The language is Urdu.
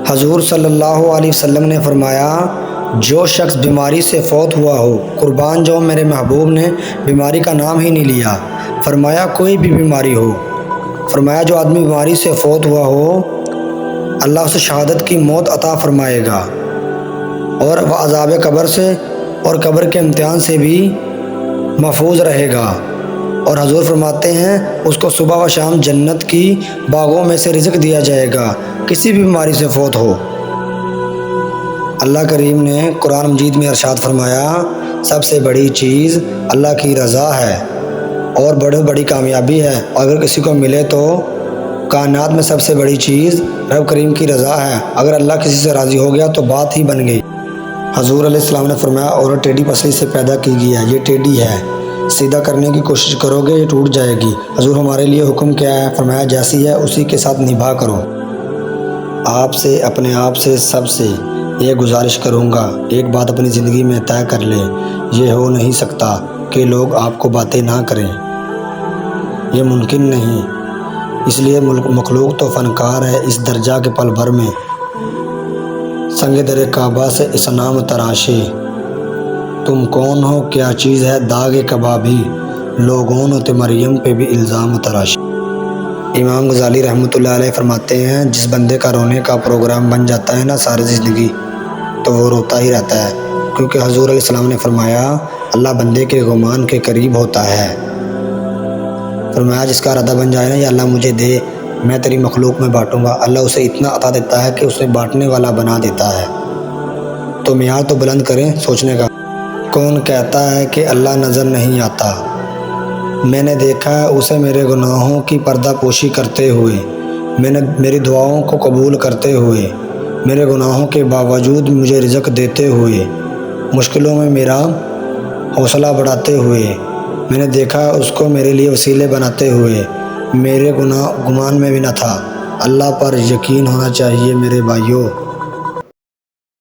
حضور صلی اللہ علیہ وسلم نے فرمایا، جو شخص بیماری سے فوت ہوا ہو، قربان جو میرے محبوب نے بیماری کا نام ہی نہیں لیا، فرمایا کوئی بھی بیماری ہو، فرمایا جو آدمی بیماری سے فوت ہوا ہو اللہ اسے شہادت کی موت عطا فرمائے گا، اور وہ عذاب قبر سے اور قبر کے امتحان سے بھی محفوظ رہے گا۔ اور حضور فرماتے ہیں اس کو صبح و شام جنت کی باغوں میں سے رزق دیا جائے گا، کسی بھی بیماری سے فوت ہو۔ اللہ کریم نے قرآن مجید میں ارشاد فرمایا، سب سے بڑی چیز اللہ کی رضا ہے اور بڑی کامیابی ہے، اگر کسی کو ملے تو کائنات میں سب سے بڑی چیز رب کریم کی رضا ہے۔ اگر اللہ کسی سے راضی ہو گیا تو بات ہی بن گئی۔ حضور علیہ السلام نے فرمایا، عورت ٹیڑھی پسلی سے پیدا کی گئی ہے، یہ ٹیڑھی ہے، سیدھا کرنے کی کوشش کرو گے یہ ٹوٹ جائے گی۔ حضور ہمارے لیے حکم کیا ہے؟ فرمایا جیسی ہے اسی کے ساتھ نبھا کرو۔ آپ سے، اپنے آپ سے، سب سے یہ گزارش کروں گا، ایک بات اپنی زندگی میں طے کر لیں، یہ ہو نہیں سکتا کہ لوگ آپ کو باتیں نہ کریں، یہ ممکن نہیں، اس لیے مخلوق تو فنکار ہے اس درجہ کے پل بھر میں سنگ در کعبہ سے اسنام تراشے، تم کون ہو کیا چیز ہے داغ کبابی، لوگوں نے مریم پہ بھی الزام تراشے۔ امام غزالی رحمۃ اللہ علیہ فرماتے ہیں، جس بندے کا رونے کا پروگرام بن جاتا ہے نا ساری زندگی، تو وہ روتا ہی رہتا ہے، کیونکہ حضور علیہ السلام نے فرمایا اللہ بندے کے گمان کے قریب ہوتا ہے۔ فرمایا جس کا ارادہ بن جائے نا یا اللہ مجھے دے میں تیری مخلوق میں بانٹوں گا، اللہ اسے اتنا عطا دیتا ہے کہ اسے بانٹنے والا بنا دیتا ہے۔ تو معیار تو بلند کریں سوچنے کا۔ کون کہتا ہے کہ اللہ نظر نہیں آتا؟ میں نے دیکھا ہے اسے میرے گناہوں کی پردہ پوشی کرتے ہوئے، میں نے میری دعاؤں کو قبول کرتے ہوئے، میرے گناہوں کے باوجود مجھے رزق دیتے ہوئے، مشکلوں میں میرا حوصلہ بڑھاتے ہوئے، میں نے دیکھا اس کو میرے لیے وسیلے بناتے ہوئے، میرے گمان میں بھی نہ تھا۔ اللہ پر یقین ہونا چاہیے میرے بھائیوں۔